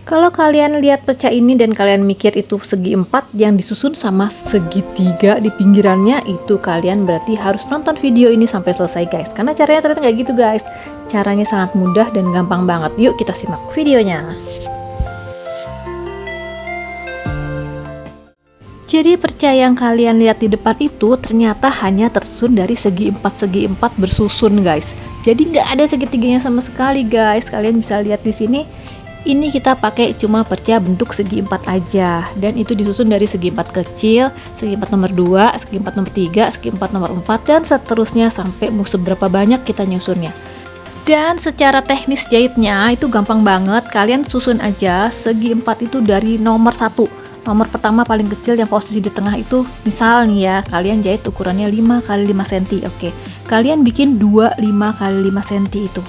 Kalau kalian lihat perca ini dan kalian mikir itu segi 4 yang disusun sama segitiga di pinggirannya, itu kalian berarti harus nonton video ini sampai selesai guys. Karena caranya ternyata nggak gitu guys. Caranya sangat mudah dan gampang banget. Yuk kita simak videonya. Jadi perca yang kalian lihat di depan itu ternyata hanya tersusun dari segi 4 bersusun guys. Jadi nggak ada segitiganya sama sekali guys. Kalian bisa lihat di sini. Ini kita pakai cuma perca bentuk segi 4 aja, dan itu disusun dari segi 4 kecil, segi 4 nomor 2, segi 4 nomor 3, segi 4 nomor 4, dan seterusnya sampai mau seberapa banyak kita nyusunnya. Dan secara teknis jahitnya itu gampang banget. Kalian susun aja segi 4 itu dari nomor 1. Nomor pertama paling kecil yang posisi di tengah itu, misal nih ya, kalian jahit ukurannya 5 x 5 cm. Oke. Kalian bikin 2 5 x 5 cm itu.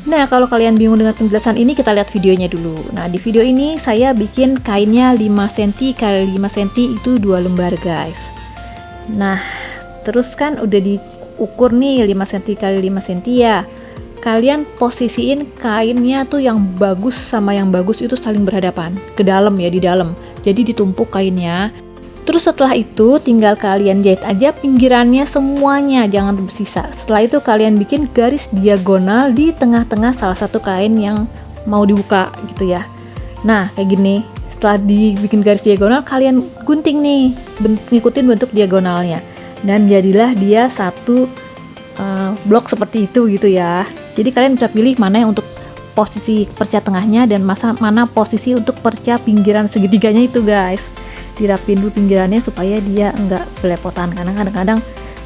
Nah, kalau kalian bingung dengan penjelasan ini, kita lihat videonya dulu. Nah, di video ini saya bikin kainnya 5 cm x 5 cm itu 2 lembar, guys. Nah, terus kan udah diukur nih 5 cm x 5 cm ya. Kalian posisiin kainnya tuh yang bagus sama yang bagus itu saling berhadapan, ke dalam ya, di dalam. Jadi ditumpuk kainnya. Terus setelah itu tinggal kalian jahit aja pinggirannya semuanya, jangan tersisa. Setelah itu kalian bikin garis diagonal di tengah-tengah salah satu kain yang mau dibuka gitu ya. Nah kayak gini, setelah dibikin garis diagonal kalian gunting nih, ngikutin bentuk diagonalnya. Dan jadilah dia satu blok seperti itu gitu ya. Jadi kalian bisa pilih mana yang untuk posisi perca tengahnya dan mana posisi untuk perca pinggiran segitiganya itu guys. Dirapin dulu pinggirannya supaya dia enggak belepotan, karena kadang-kadang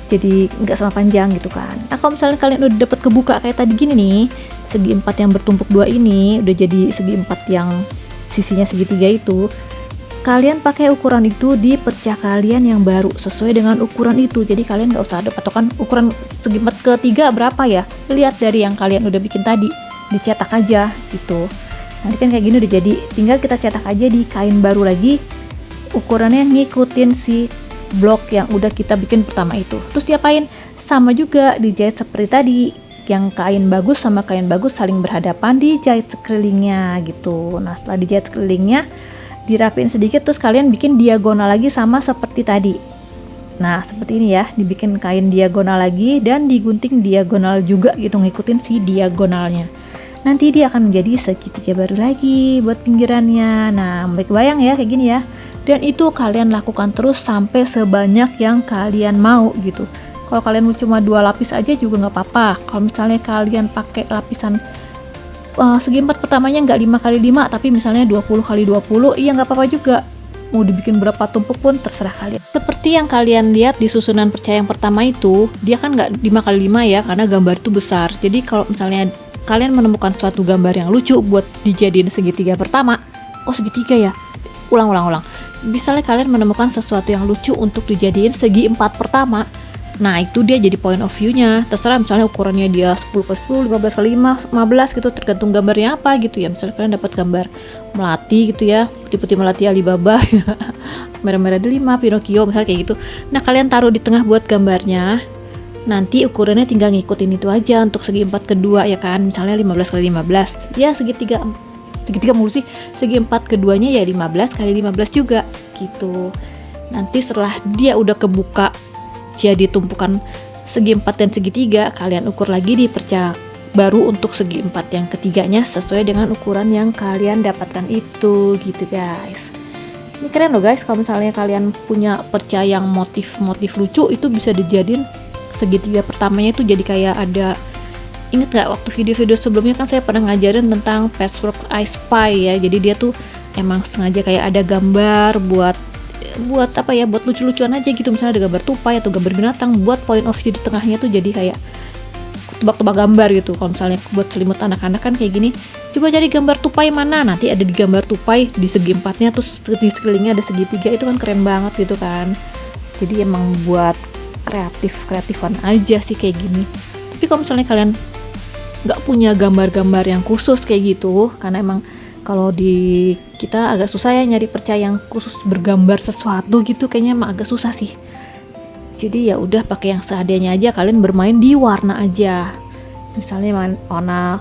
jadi enggak sama panjang gitu kan. Nah kalau misalnya kalian udah dapat kebuka kayak tadi gini nih, segi 4 yang bertumpuk 2 ini udah jadi segi 4 yang sisinya segitiga itu, kalian pakai ukuran itu di perca kalian yang baru sesuai dengan ukuran itu. Jadi kalian nggak usah ada patokan ukuran segi 4 ketiga berapa ya, lihat dari yang kalian udah bikin tadi, dicetak aja gitu. Nanti kan kayak gini udah jadi, tinggal kita cetak aja di kain baru lagi, ukurannya ngikutin si blok yang udah kita bikin pertama itu. Terus diapain? Sama juga dijahit seperti tadi, yang kain bagus sama kain bagus saling berhadapan, dijahit sekelilingnya gitu. Nah setelah dijahit sekelilingnya, dirapin sedikit, terus kalian bikin diagonal lagi sama seperti tadi. Nah seperti ini ya, dibikin kain diagonal lagi dan digunting diagonal juga gitu, ngikutin si diagonalnya. Nanti dia akan menjadi segitiga baru lagi buat pinggirannya. Nah baik bayang ya kayak gini ya. Dan itu kalian lakukan terus sampai sebanyak yang kalian mau gitu. Kalau kalian mau cuma 2 lapis aja juga nggak apa-apa. Kalau misalnya kalian pakai lapisan segi 4 pertamanya nggak 5 x 5 tapi misalnya 20 x 20, iya nggak apa-apa juga. Mau dibikin berapa tumpuk pun terserah kalian. Seperti yang kalian lihat di susunan perca yang pertama itu, dia kan nggak 5 x 5 ya, karena gambar itu besar. Jadi kalau misalnya kalian menemukan suatu gambar yang lucu buat dijadiin segitiga pertama, oh segitiga ya, ulang. Misalnya kalian menemukan sesuatu yang lucu untuk dijadiin segi 4 pertama, nah itu dia jadi point of view-nya. Terserah misalnya ukurannya dia 10 x 10, 15 x 5, 15 gitu, tergantung gambarnya apa gitu ya. Misalnya kalian dapat gambar melati gitu ya, putih-putih melati Alibaba, merah-merah delima, Pinocchio misalnya kayak gitu. Nah kalian taruh di tengah buat gambarnya. Nanti ukurannya tinggal ngikutin itu aja untuk segi 4 kedua ya kan, misalnya 15 x 15 ya, segitiga mulu sih, segi 4 keduanya ya 15 x 15 juga gitu. Nanti setelah dia udah kebuka jadi tumpukan segi 4 dan segitiga, kalian ukur lagi di perca baru untuk segi 4 yang ketiganya sesuai dengan ukuran yang kalian dapatkan itu gitu guys. Ini keren loh guys, kalau misalnya kalian punya perca yang motif-motif lucu, itu bisa dijadiin segitiga pertamanya itu jadi kayak ada. Ingat gak waktu video-video sebelumnya kan saya pernah ngajarin tentang patchwork I Spy ya. Jadi dia tuh emang sengaja kayak ada gambar buat apa ya, buat lucu-lucuan aja gitu. Misalnya ada gambar tupai atau gambar binatang, buat point of view di tengahnya tuh jadi kayak tebak-tebak gambar gitu. Kalau misalnya buat selimut anak-anak kan kayak gini, coba cari gambar tupai mana, nanti ada di gambar tupai di segi 4-nya, terus di sekelilingnya ada segitiga, itu kan keren banget gitu kan. Jadi emang buat kreatifan aja sih kayak gini. Tapi kalau misalnya kalian nggak punya gambar-gambar yang khusus kayak gitu, karena emang kalau di kita agak susah ya nyari perca yang khusus bergambar sesuatu gitu, kayaknya emang agak susah sih. Jadi ya udah pakai yang seadanya aja, kalian bermain di warna aja. Misalnya warna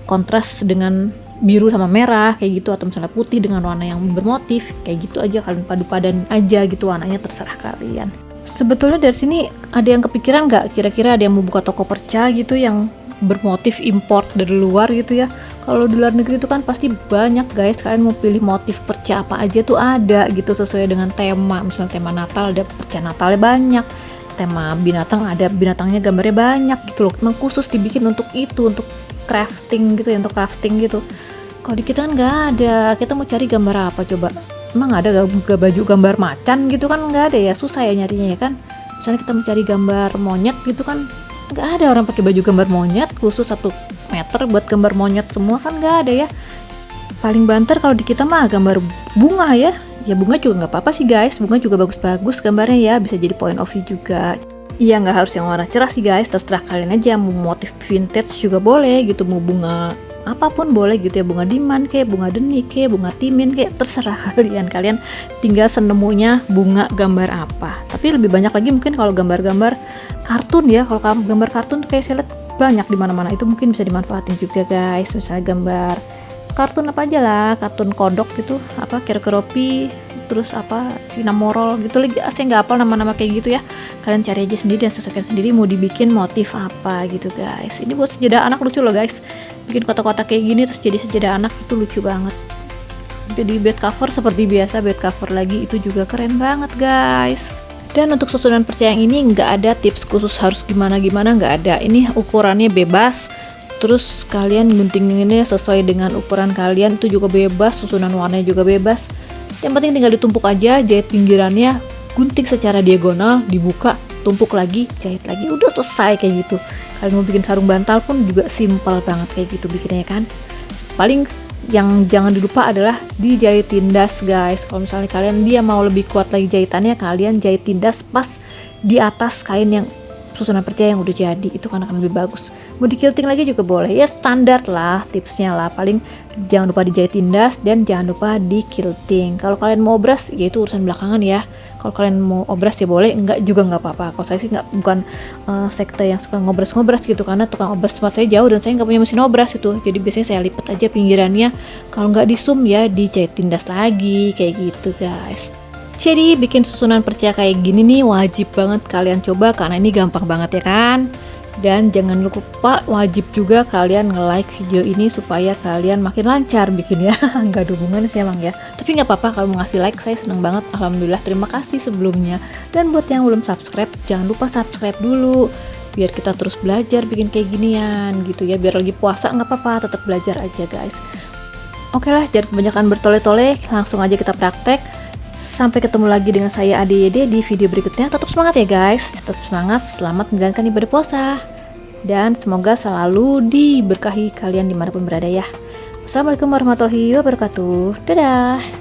kontras dengan biru sama merah kayak gitu, atau misalnya putih dengan warna yang bermotif kayak gitu aja, kalian padu padan aja gitu warnanya, terserah kalian. Sebetulnya dari sini ada yang kepikiran nggak kira-kira ada yang mau buka toko perca gitu yang bermotif import dari luar gitu ya? Kalau di luar negeri itu kan pasti banyak guys, kalian mau pilih motif perca apa aja tuh ada gitu sesuai dengan tema. Misalnya tema Natal ada perca Natalnya banyak, tema binatang ada binatangnya gambarnya banyak gitu loh. Emang khusus dibikin untuk itu, untuk crafting gitu ya, untuk crafting gitu. Kalau di kita kan nggak ada, kita mau cari gambar apa coba? Emang ada baju gambar macan gitu kan, nggak ada ya, susah ya nyarinya ya kan. Misalnya kita mau cari gambar monyet gitu kan, nggak ada orang pakai baju gambar monyet khusus 1 meter buat gambar monyet semua kan, nggak ada ya. Paling banter kalau di kita mah gambar bunga ya. Ya bunga juga nggak apa-apa sih guys, bunga juga bagus-bagus gambarnya ya, bisa jadi point of view juga. Iya, nggak harus yang warna cerah sih guys, terserah kalian aja, mau motif vintage juga boleh gitu, mau bunga apapun boleh gitu ya, bunga diman kayak bunga deni kayak bunga timin kayak terserah kalian tinggal senemunya bunga gambar apa. Tapi lebih banyak lagi mungkin kalau gambar-gambar kartun ya, kalau gambar kartun tuh kayak saya lihat banyak di mana-mana, itu mungkin bisa dimanfaatin juga guys. Misalnya gambar kartun apa aja lah, kartun kodok gitu, apa Keropi, terus apa Sinamorol gitu lagi, saya nggak hafal nama-nama kayak gitu ya. Kalian cari aja sendiri dan sesuaikan sendiri mau dibikin motif apa gitu guys. Ini buat sejadah anak lucu loh guys, bikin kotak-kotak kayak gini terus jadi sejadah anak itu lucu banget. Jadi bed cover seperti biasa, bed cover lagi itu juga keren banget guys. Dan untuk susunan perca yang ini nggak ada tips khusus harus gimana-gimana, nggak ada. Ini ukurannya bebas, terus kalian guntinginnya sesuai dengan ukuran kalian, itu juga bebas, susunan warnanya juga bebas. Yang penting tinggal ditumpuk aja, jahit pinggirannya, gunting secara diagonal, dibuka, tumpuk lagi, jahit lagi, udah selesai kayak gitu. Kalian mau bikin sarung bantal pun juga simpel banget kayak gitu bikinnya kan. Paling yang jangan dilupa adalah dijahit tindas guys. Kalau misalnya kalian dia mau lebih kuat lagi jahitannya, kalian jahit tindas pas di atas kain yang susunan perca yang udah jadi, itu kan akan lebih bagus. Mau di quilting lagi juga boleh ya, standar lah tipsnya lah, paling jangan lupa dijahit tindas dan jangan lupa di quilting. Kalau kalian mau obras ya itu urusan belakangan ya, kalau kalian mau obras ya boleh, enggak juga nggak apa-apa. Kalau saya sih bukan sekte yang suka ngobras gitu, karena tukang obras tempat saya jauh dan saya nggak punya mesin obras itu, jadi biasanya saya lipat aja pinggirannya, kalau nggak di zoom ya dijahit tindas lagi kayak gitu guys. Jadi bikin susunan perca kayak gini nih wajib banget kalian coba, karena ini gampang banget ya kan. Dan jangan lupa wajib juga kalian nge-like video ini supaya kalian makin lancar bikin ya. Nggak ada hubungan sih emang ya, tapi nggak apa-apa kalau mau ngasih like, saya seneng banget, alhamdulillah, terima kasih sebelumnya. Dan buat yang belum subscribe, jangan lupa subscribe dulu biar kita terus belajar bikin kayak ginian gitu ya. Biar lagi puasa nggak apa-apa, tetap belajar aja guys. Oke lah, jangan kebanyakan bertole-tole, langsung aja kita praktek. Sampai ketemu lagi dengan saya Ade Yede di video berikutnya. Tetap semangat ya guys, tetap semangat, selamat menjalankan ibadah puasa, dan semoga selalu diberkahi kalian dimanapun berada ya. Wassalamualaikum warahmatullahi wabarakatuh. Dadah.